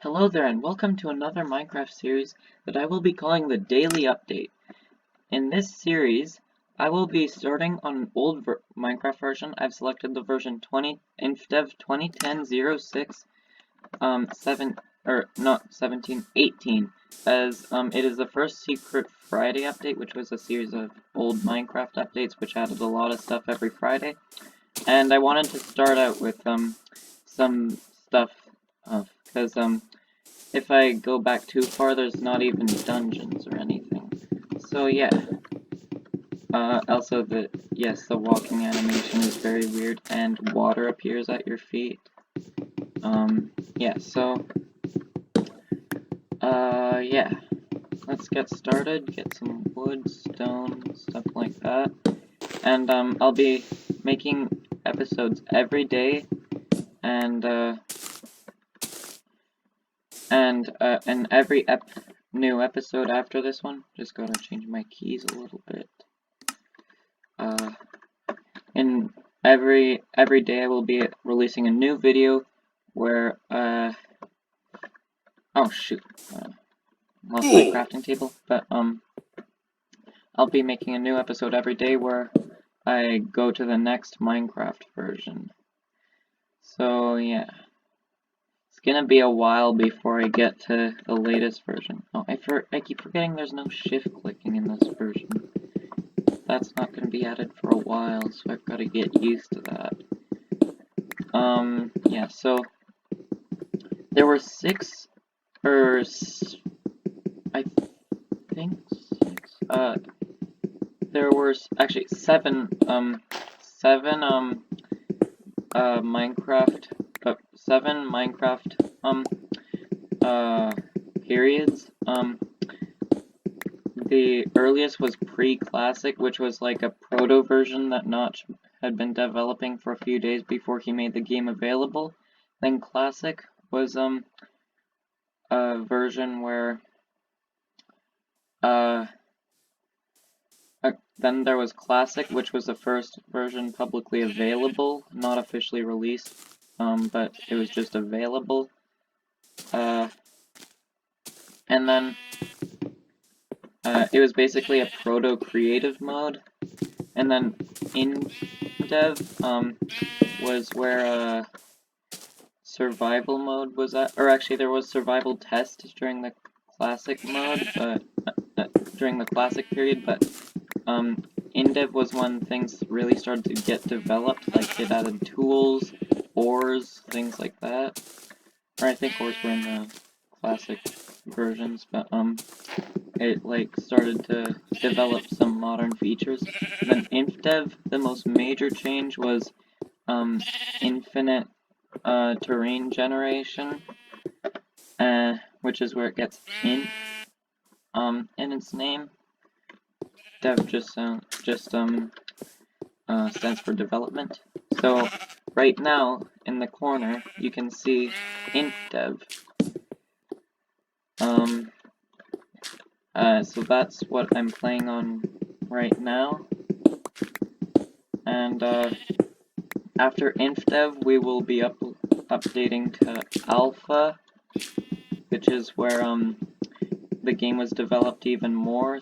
Hello there and welcome to another Minecraft series that I will be calling the Daily Update. In this series, I will be starting on an old Minecraft version. I've selected the version Infdev 2010-06 18 as it is the first Secret Friday update, which was a series of old Minecraft updates which added a lot of stuff every Friday. And I wanted to start out with some stuff because if I go back too far, there's not even dungeons or anything. So yeah. Also, the walking animation is very weird, and water appears at your feet. Yeah. Let's get started, get some wood, stone, stuff like that. And, I'll be making episodes every day, and every new episode after this one. Just gotta change my keys a little bit. In every day I will be releasing a new video where oh shoot, lost my crafting table. But I'll be making a new episode every day where I go to the next Minecraft version. So yeah. It's gonna be a while before I get to the latest version. Oh, I keep forgetting there's no shift clicking in this version. That's not gonna be added for a while, so I've gotta get used to that. Yeah, so there were there were actually seven Minecraft periods. The earliest was pre-classic, which was like a proto version that Notch had been developing for a few days before he made the game available. Then classic was a version where then there was classic, which was the first version publicly available, not officially released, but it was just available. And then it was basically a proto-creative mode. And then Infdev was where survival mode was at, or actually there was survival test during the classic mode, but during the classic period, but Infdev was when things really started to get developed, like it added tools, ores, things like that. Or I think ores were in the classic versions, but it like started to develop some modern features. And then Infdev, the most major change was infinite terrain generation, which is where it gets in its name. Dev just stands for development. So right now in the corner you can see Infdev. So that's what I'm playing on right now. And after Infdev we will be updating to Alpha, which is where the game was developed even more.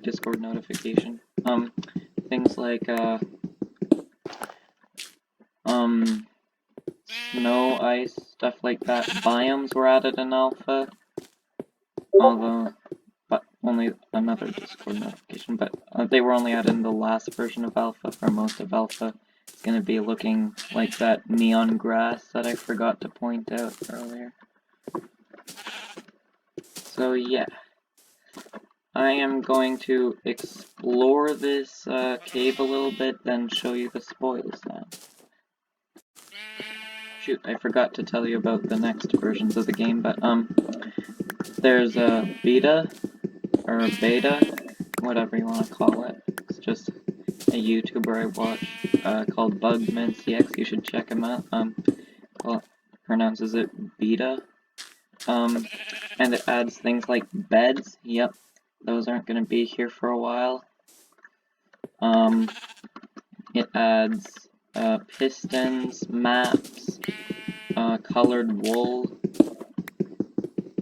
Discord notification. Things like snow, ice, stuff like that. Biomes were added in Alpha. But only another Discord notification. But they were only added in the last version of Alpha. For most of Alpha, it's gonna be looking like that neon grass that I forgot to point out earlier. So yeah. I am going to explore this cave a little bit, then show you the spoils now. Shoot, I forgot to tell you about the next versions of the game, but there's a beta, or beta, whatever you want to call it. It's just a YouTuber I watch called BugmanCX. You should check him out. Well, pronounces it beta. And it adds things like beds. Yep. Those aren't going to be here for a while. It adds pistons, maps, colored wool,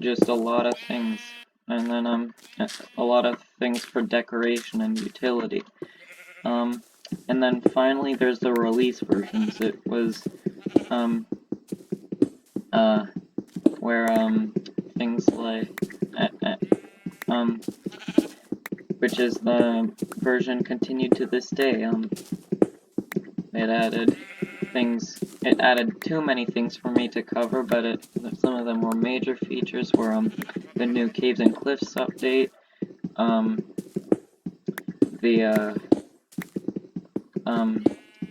just a lot of things. And then, a lot of things for decoration and utility. And then finally there's the release versions. It was, where, things like, which is the version continued to this day. It added too many things for me to cover, but some of the more major features were, the new Caves and Cliffs update, the,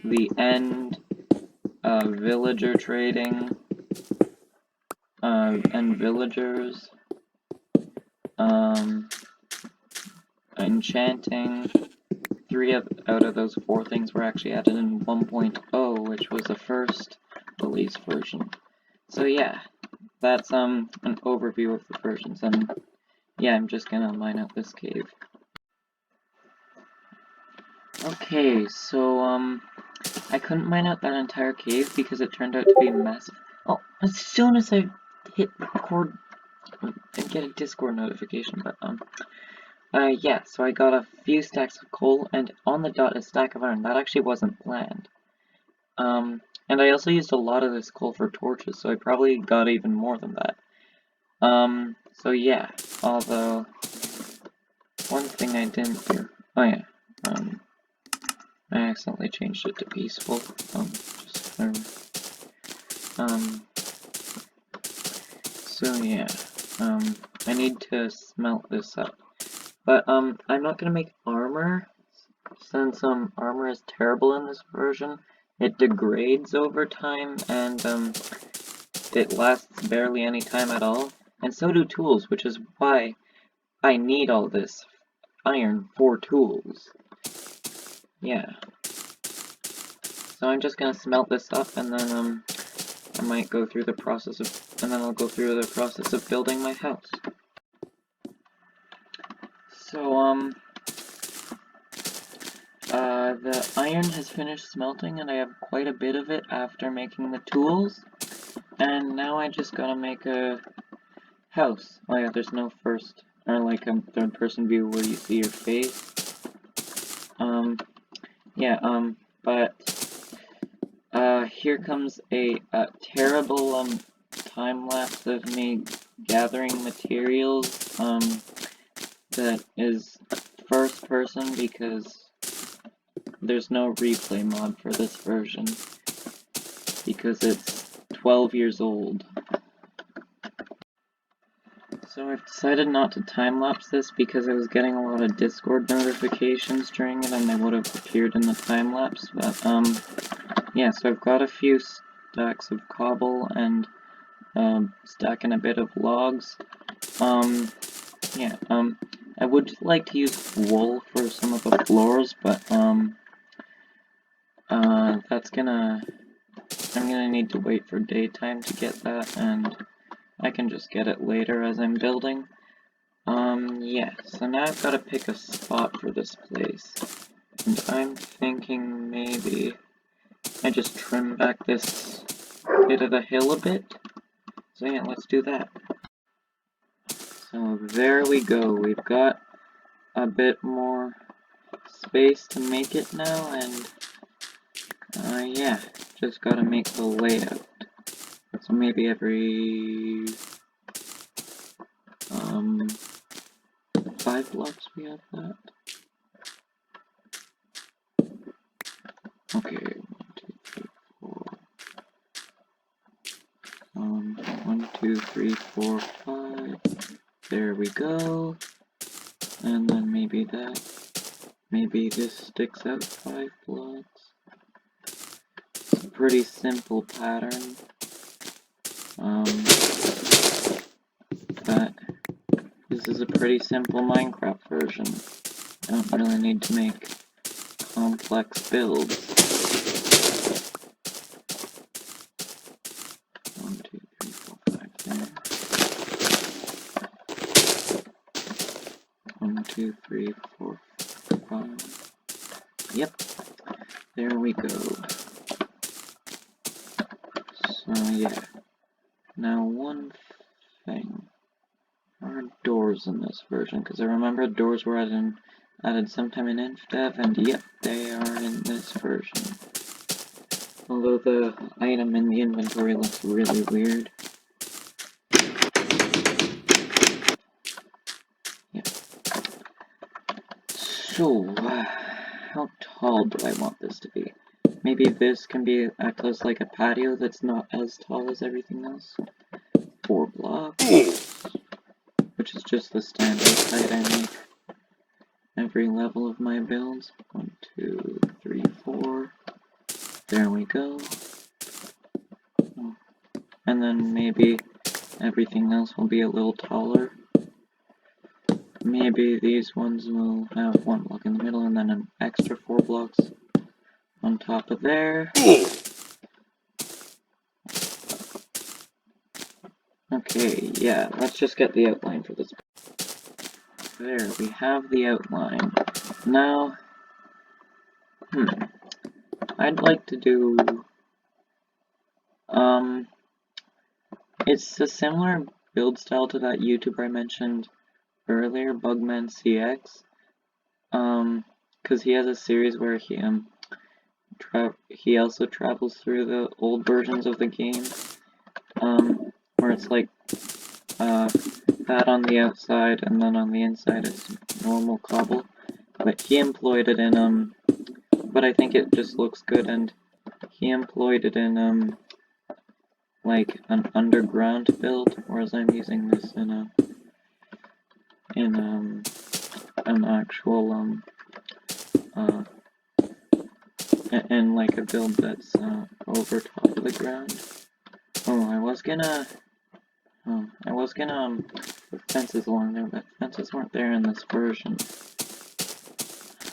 the end, villager trading, and villagers, enchanting. Out of those 4 things were actually added in 1.0, which was the first release version. So yeah, that's an overview of the versions, and yeah, I'm just gonna mine out this cave. Okay, so I couldn't mine out that entire cave because it turned out to be massive. Oh, as soon as I hit record, I get a Discord notification, but yeah, so I got a few stacks of coal, and on the dot a stack of iron. That actually wasn't planned. And I also used a lot of this coal for torches, so I probably got even more than that. So yeah, although, one thing I didn't do, oh yeah, I accidentally changed it to peaceful, so yeah, I need to smelt this up. But, I'm not gonna make armor, since, armor is terrible in this version. It degrades over time, and, it lasts barely any time at all. And so do tools, which is why I need all this iron for tools. Yeah. So I'm just gonna smelt this up, and then, I might go through the process of, and then I'll go through the process of building my house. So, the iron has finished smelting, and I have quite a bit of it after making the tools. And now I just gotta make a house. Oh yeah, there's no first, or like a third-person view where you see your face. Yeah, but, here comes a terrible, time-lapse of me gathering materials, that is first person because there's no replay mod for this version, because it's 12 years old. So I've decided not to time-lapse this because I was getting a lot of Discord notifications during it and they would have appeared in the time-lapse, but, yeah, so I've got a few stacks of cobble and, stacking a bit of logs. Yeah, I would like to use wool for some of the floors, but, I'm gonna need to wait for daytime to get that, and I can just get it later as I'm building. Yeah, so now I've gotta pick a spot for this place. And I'm thinking maybe I just trim back this bit of the hill a bit. So yeah, let's do that. So there we go, we've got a bit more space to make it now, and yeah, just gotta make the layout. So maybe every 5 blocks we have that. Okay, 1, 2, 3, 4, 5. There we go. And then maybe this sticks out 5 blocks. It's a pretty simple pattern. But this is a pretty simple Minecraft version. I don't really need to make complex builds. 1, 2, 3, 4, 5 there. 1, 2, 3, 4, 5. Yep. There we go. So yeah. Now one thing. are doors in this version? Because I remember doors were added sometime in Infdev, and yep, they are in this version. Although the item in the inventory looks really weird. Yep. So, how tall do I want this to be? Maybe this can be act as like a patio that's not as tall as everything else. 4 blocks, which is just the standard height I make every level of my builds. 1, 2, 3, 4. There we go. And then maybe everything else will be a little taller. Maybe these ones will have 1 block in the middle and then an extra 4 blocks on top of there. Okay, yeah, let's just get the outline for this. There, we have the outline. Now, I'd like to do, it's a similar build style to that YouTuber I mentioned earlier, BugmanCX, because he has a series where he also travels through the old versions of the game, where it's like, that on the outside, and then on the inside it's normal cobble, but he employed it in, but I think it just looks good, and he employed it in, like, an underground build, whereas I'm using this in an actual, in like a build that's, over top of the ground. Oh, I was gonna put fences along there, but fences weren't there in this version.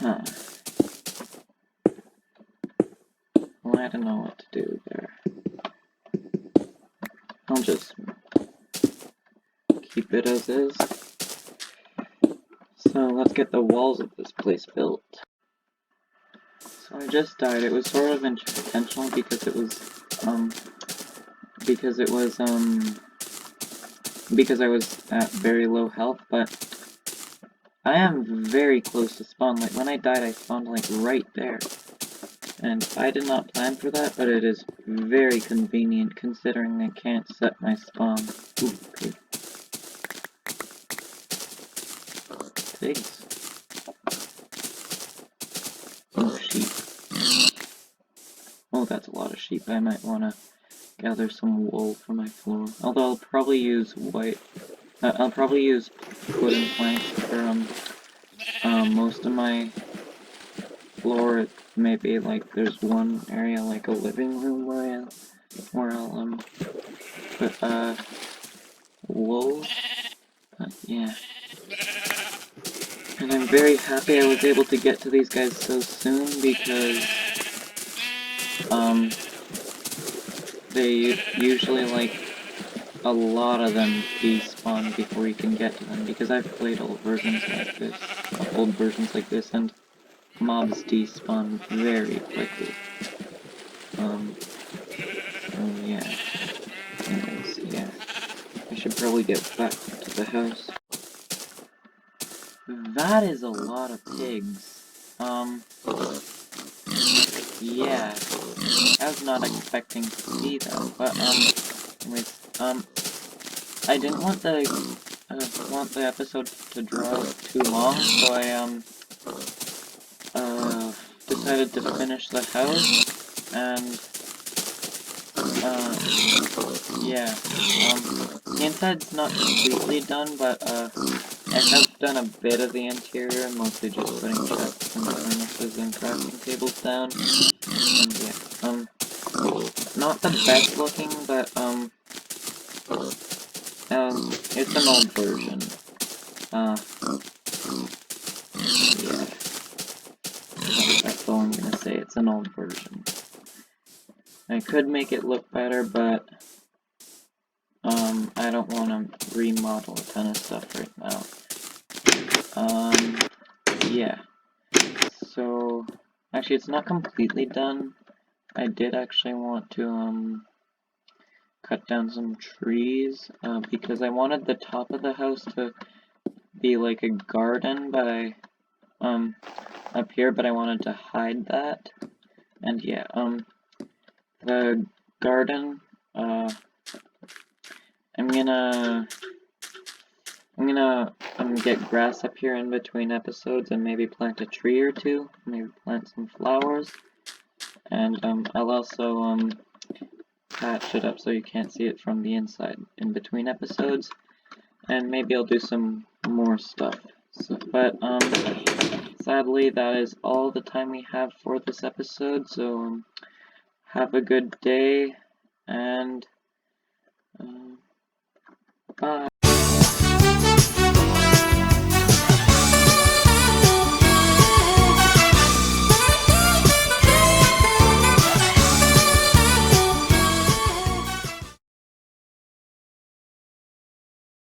Huh. Well, I don't know what to do there. I'll just keep it as is. So let's get the walls of this place built. So I just died. It was sort of intentional because because I was at very low health, but I am very close to spawn. Like, when I died, I spawned, like, right there. And I did not plan for that, but it is very convenient considering I can't set my spawn. Ooh, pig. Pigs. Oh, sheep. Oh, that's a lot of sheep. I might want to gather some wool for my floor. Although I'll probably use I'll probably use wooden planks for, most of my floor. Maybe, like, there's one area, like a living room where I'll, put, wool. Yeah. And I'm very happy I was able to get to these guys so soon because, they usually, like, a lot of them despawn before you can get to them, because I've played old versions like this, and mobs despawn very quickly. Oh yeah. Anyways, yeah. I should probably get back to the house. That is a lot of pigs. Yeah. I was not expecting to see them, but, anyways, I didn't want the episode to draw out too long, so I, decided to finish the house, and, yeah, the inside's not completely done, but, I have done a bit of the interior, mostly just putting chests and furnaces and crafting tables down, and yeah, not the best looking, but, it's an old version, yeah, that's all I'm gonna say, it's an old version. I could make it look better, but, I don't want to remodel a ton of stuff right now. Yeah. So, actually, it's not completely done. I did actually want to, cut down some trees, because I wanted the top of the house to be like a garden, but up here, but I wanted to hide that. And yeah, the garden, I'm gonna get grass up here in between episodes and maybe plant a tree or two, maybe plant some flowers, and I'll also patch it up so you can't see it from the inside in between episodes, and maybe I'll do some more stuff. But sadly that is all the time we have for this episode, so have a good day, and bye.